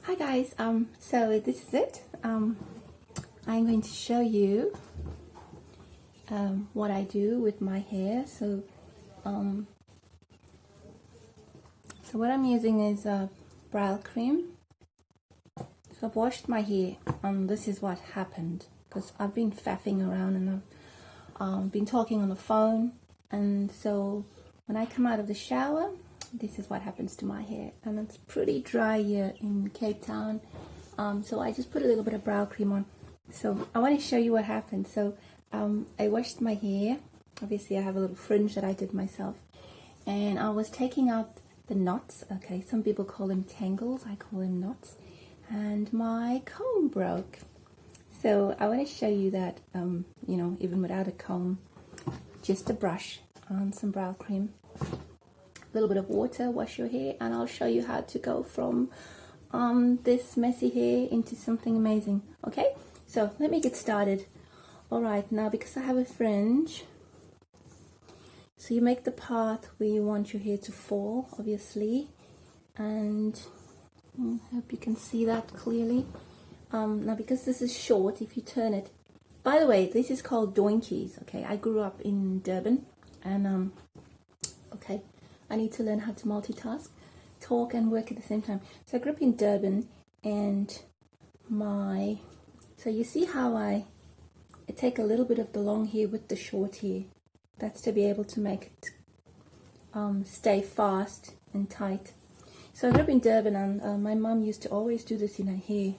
Hi guys, so this is it. I'm going to show you what I do with my hair. So what I'm using is brow cream. So I've washed my hair. This is what happened because I've been faffing around and I've been talking on the phone, and so when I come out of the shower, this is what happens to my hair, and it's pretty dry here in Cape Town. So I just put a little bit of brow cream on. So I want to show you what happened. So I washed my hair. Obviously I have a little fringe that I did myself, and I was taking out the knots. Okay, some people call them tangles, I call them knots, and my comb broke. So I want to show you that you know, even without a comb, just a brush on some brow cream, a little bit of water, wash your hair, and I'll show you how to go from this messy hair into something amazing. Okay, so let me get started. All right, now because I have a fringe, so you make the path where you want your hair to fall, obviously, and I hope you can see that clearly. Now because this is short, if you turn it, by the way, this is called doinkies. Okay, I grew up in Durban, and okay, I need to learn how to multitask, talk and work at the same time. So I grew up in Durban, and so you see how I take a little bit of the long hair with the short hair. That's to be able to make it stay fast and tight. So I grew up in Durban, and my mom used to always do this in her hair.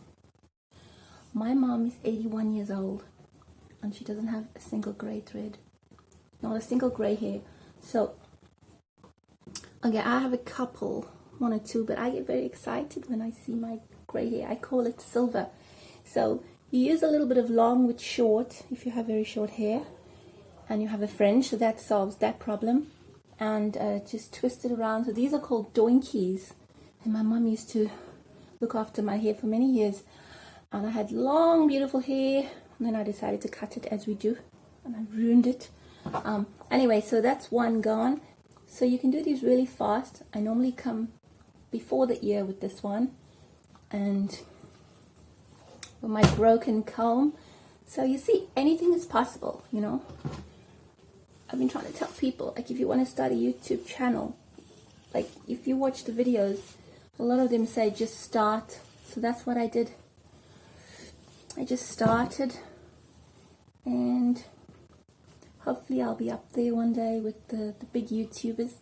My mom is 81 years old, and she doesn't have a single grey thread, not a single grey hair. So okay, I have a couple, one or two, but I get very excited when I see my grey hair. I call it silver. So you use a little bit of long with short if you have very short hair and you have a fringe, so that solves that problem. And just twist it around. So these are called doinkies, and my mom used to look after my hair for many years, and I had long beautiful hair, and then I decided to cut it, as we do, and I ruined it. Anyway, so that's one gone. So you can do these really fast. I normally come before the ear with this one, and with my broken comb. So you see, anything is possible, you know. I've been trying to tell people, like, if you want to start a YouTube channel, like, if you watch the videos, a lot of them say just start. So that's what I did. I just started, and hopefully I'll be up there one day with the big YouTubers.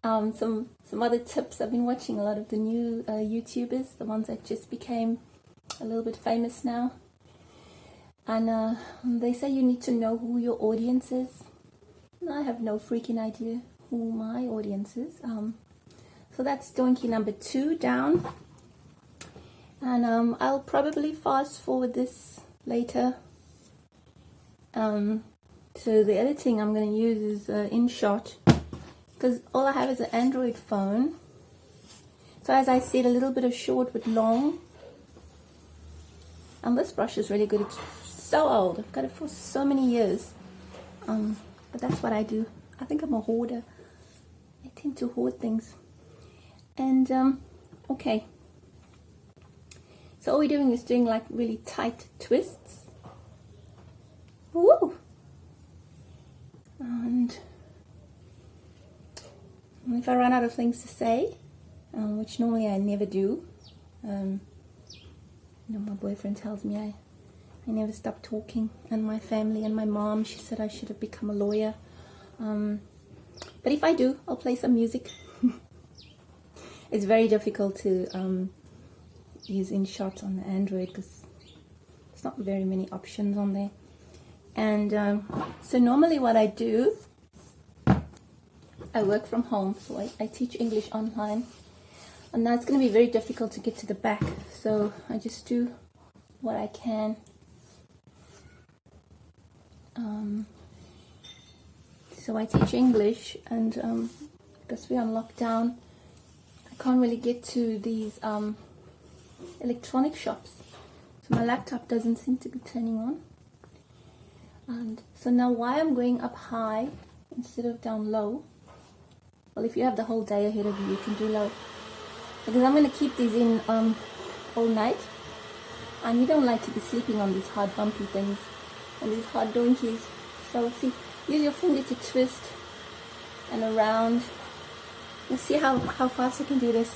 Some other tips. I've been watching a lot of the new YouTubers, the ones that just became a little bit famous now. And they say you need to know who your audience is. And I have no freaking idea who my audience is. So that's donkey number 2 down. And I'll probably fast forward this later. So the editing I'm going to use is InShot, because all I have is an Android phone. So as I said, a little bit of short with long. And this brush is really good. It's so old. I've got it for so many years. But that's what I do. I think I'm a hoarder. I tend to hoard things. And okay. So all we're doing is doing like really tight twists. Woo! And if I run out of things to say, which normally I never do, you know, my boyfriend tells me I never stop talking, and my family and my mom, she said I should have become a lawyer. But if I do, I'll play some music. It's very difficult to use InShot on the Android because there's not very many options on there. And so normally what I do, I work from home, so I teach English online, and now it's going to be very difficult to get to the back, so I just do what I can. So I teach English, and because we're on lockdown, I can't really get to these electronic shops, so my laptop doesn't seem to be turning on. And so now why I'm going up high instead of down low, well, if you have the whole day ahead of you, you can do low. because I'm going to keep these in all night, and you don't like to be sleeping on these hard bumpy things and these hard donkeys. So see, use your finger to twist and around. Let's see how fast I can do this.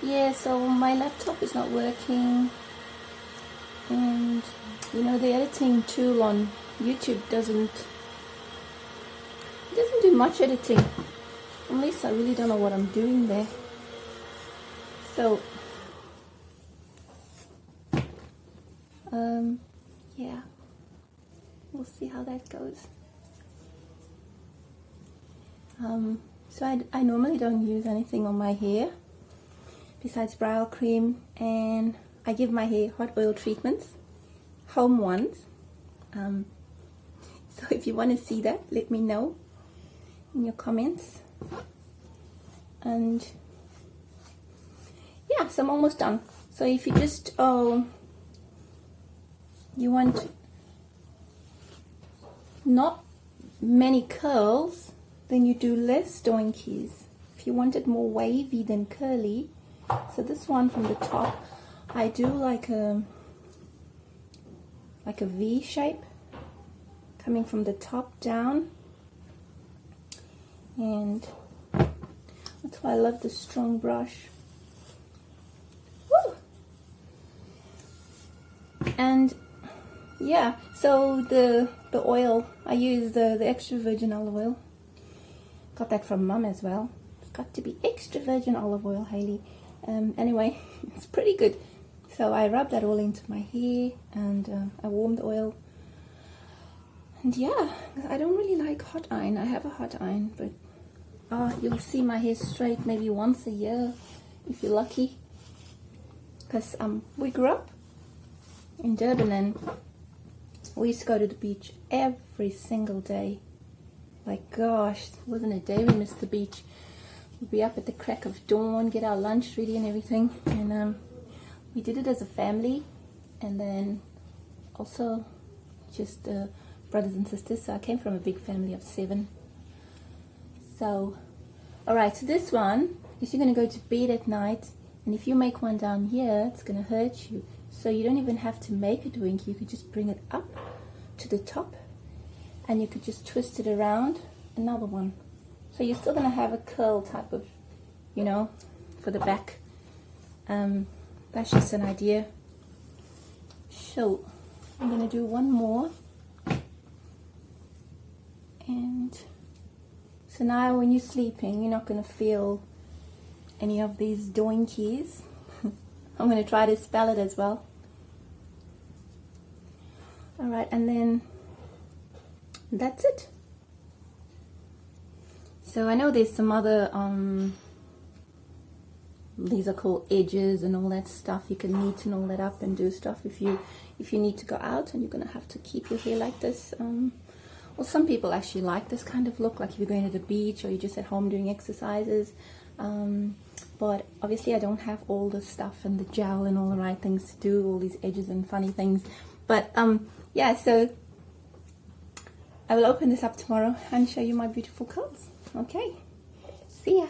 Yeah, so my laptop is not working, and you know, the editing tool on YouTube doesn't do much editing, unless I really don't know what I'm doing there. So yeah, we'll see how that goes. So I normally don't use anything on my hair besides brow cream, and I give my hair hot oil treatments, home ones. So if you want to see that, let me know in your comments. And yeah, so I'm almost done. So if you just you want not many curls, then you do less donkeys. If you want it more wavy than curly, so this one from the top, I do like a V shape coming from the top down, and that's why I love the strong brush. Woo! And yeah, so the oil I use, the extra virgin olive oil. Got that from Mum as well. It's got to be extra virgin olive oil, Hayley. Anyway, it's pretty good. So I rub that all into my hair, and I warm the oil. And yeah, I don't really like hot iron. I have a hot iron, but you'll see my hair straight maybe once a year if you're lucky. Because we grew up in Durban, and we used to go to the beach every single day. Like, gosh, wasn't a day we missed the beach. We'd be up at the crack of dawn, get our lunch ready and everything. And we did it as a family, and then also just brothers and sisters. So I came from a big family of 7. So, alright, so this one is you're going to go to bed at night, and if you make one down here, it's going to hurt you. So you don't even have to make a twinkie. You could just bring it up to the top, and you could just twist it around. Another one. So you're still going to have a curl type of, you know, for the back. That's just an idea. So I'm going to do one more. And so now when you're sleeping, you're not going to feel any of these doinkies. I'm going to try to spell it as well. Alright, and then that's it. So I know there's some other, these are called edges and all that stuff. You can neaten all that up and do stuff if you need to go out and you're going to have to keep your hair like this. Well, some people actually like this kind of look, like if you're going to the beach or you're just at home doing exercises. But obviously I don't have all the stuff and the gel and all the right things to do, all these edges and funny things. But yeah, so I will open this up tomorrow and show you my beautiful curls. Okay, see ya.